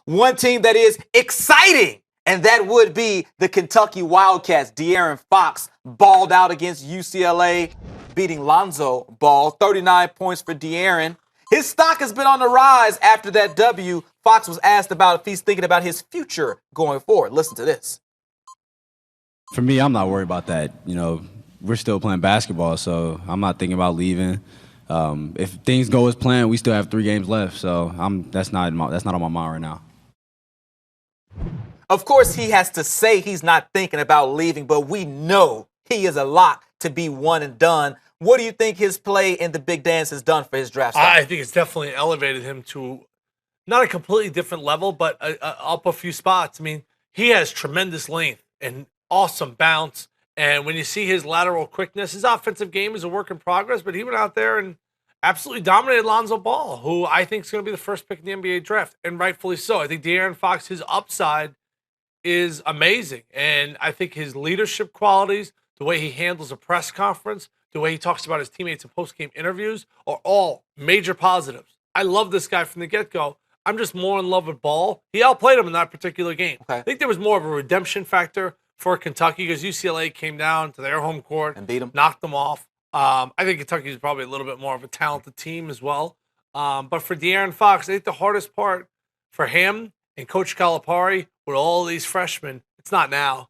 one team that is exciting, and that would be the Kentucky Wildcats. De'Aaron Fox balled out against UCLA, beating Lonzo Ball. 39 points for De'Aaron. His stock has been on the rise after that W. Fox was asked about if he's thinking about his future going forward. Listen to this. For me, I'm not worried about that. We're still playing basketball, so I'm not thinking about leaving. If things go as planned, we still have 3 games left, so that's not on my mind right now. Of course, he has to say he's not thinking about leaving, but we know he is a lock to be one and done. What do you think his play in the big dance has done for his draft stock? I think it's definitely elevated him to not a completely different level, but up a few spots. I mean, he has tremendous length and awesome bounce. And when you see his lateral quickness, his offensive game is a work in progress, but he went out there and absolutely dominated Lonzo Ball, who I think is going to be the first pick in the NBA draft, and rightfully so. I think De'Aaron Fox, his upside is amazing. And I think his leadership qualities, the way he handles a press conference, the way he talks about his teammates in post-game interviews are all major positives. I love this guy from the get-go. I'm just more in love with Ball. He outplayed him in that particular game. Okay. I think there was more of a redemption factor for Kentucky because UCLA came down to their home court and beat them, knocked them off. I think Kentucky is probably a little bit more of a talented team as well. But for De'Aaron Fox, I think the hardest part for him and Coach Calipari with all these freshmen, it's not now.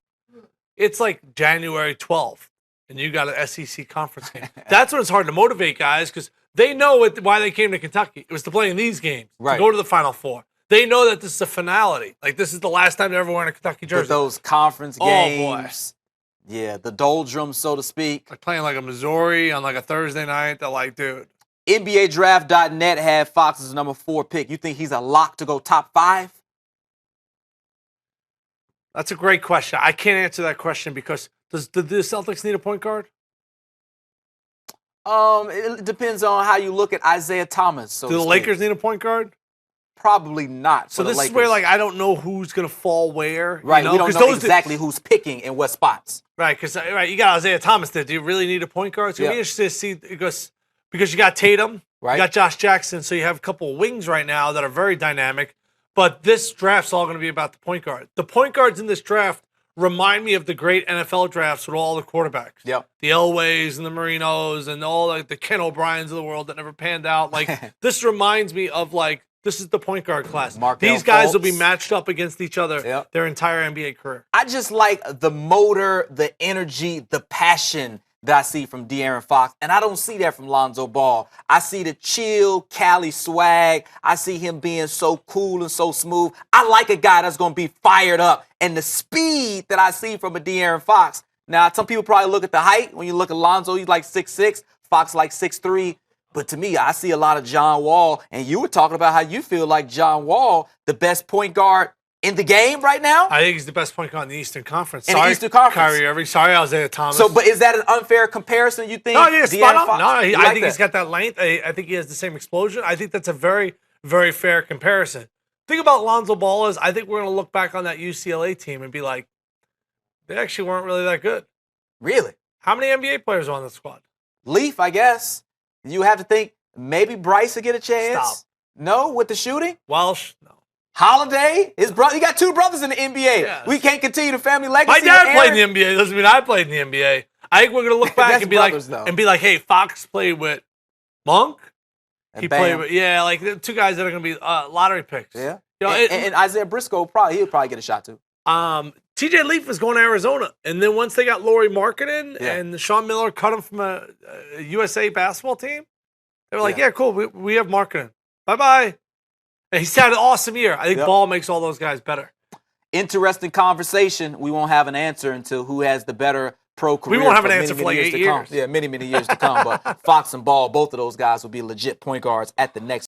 It's like January 12th, and you got an SEC conference game. That's when it's hard to motivate guys because they know why they came to Kentucky. It was to play in these games, right, to go to the Final Four. They know that this is a finality. Like, this is the last time they're ever wearing a Kentucky jersey. But those conference games. Oh, boy. Yeah, the doldrums, so to speak. Like playing like a Missouri on like a Thursday night. They're like, dude. NBADraft.net had Fox as the number 4 pick. You think he's a lock to go top 5? That's a great question. I can't answer that question because do the Celtics need a point guard? It depends on how you look at Isaiah Thomas. So do the Lakers need a point guard? Probably not. So this is where, like, I don't know who's going to fall where. Right, we don't know exactly who's picking in what spots. Right, because you got Isaiah Thomas there. Do you really need a point guard? It's going to be interesting to see because you got Tatum, right, you got Josh Jackson, so you have a couple of wings right now that are very dynamic. But this draft's all going to be about the point guard. The point guards in this draft remind me of the great NFL drafts with all the quarterbacks. Yep. The Elways and the Marinos and all like the Ken O'Briens of the world that never panned out. Like, this reminds me of, like, this is the point guard class. These guys will be matched up against each other their entire NBA career. I just like the motor, the energy, the passion that I see from De'Aaron Fox, and I don't see that from Lonzo Ball. I see the chill, Cali swag. I see him being so cool and so smooth. I like a guy that's going to be fired up, and the speed that I see from a De'Aaron Fox. Now, some people probably look at the height. When you look at Lonzo, he's like 6'6", Fox like 6'3". But to me, I see a lot of John Wall, and you were talking about how you feel like John Wall, the best point guard in the game right now? I think he's the best point guard in the Eastern Conference. In the Eastern Conference. Kyrie Irving. Sorry, Isaiah Thomas. So, but is that an unfair comparison, you think? No, yeah, spot on. No, I think he's he's got that length. I think he has the same explosion. I think that's a very, very fair comparison. The thing about Lonzo Ball is I think we're going to look back on that UCLA team and be like, they actually weren't really that good. Really? How many NBA players are on the squad? Leaf, I guess. You have to think maybe Bryce will get a chance. Stop. No, with the shooting? Welsh? No. Holiday, his brother. He got 2 brothers in the NBA. Yes. We can't continue the family legacy. My dad played in the NBA. Doesn't mean I played in the NBA. I think we're gonna look back and be like, hey, Fox played with Monk. And he Bam. played with like the 2 guys that are gonna be lottery picks. Yeah. You know, and Isaiah Briscoe he'll probably get a shot too. TJ Leaf was going to Arizona, and then once they got Lauri Markkanen and Sean Miller cut him from a USA basketball team, they were like, yeah cool, we have Markkanen. Bye bye. And he's had an awesome year. I think Ball makes all those guys better. Interesting conversation. We won't have an answer until who has the better pro career. We won't have an answer for like 8 years. Yeah, many years to come. But Fox and Ball, both of those guys will be legit point guards at the next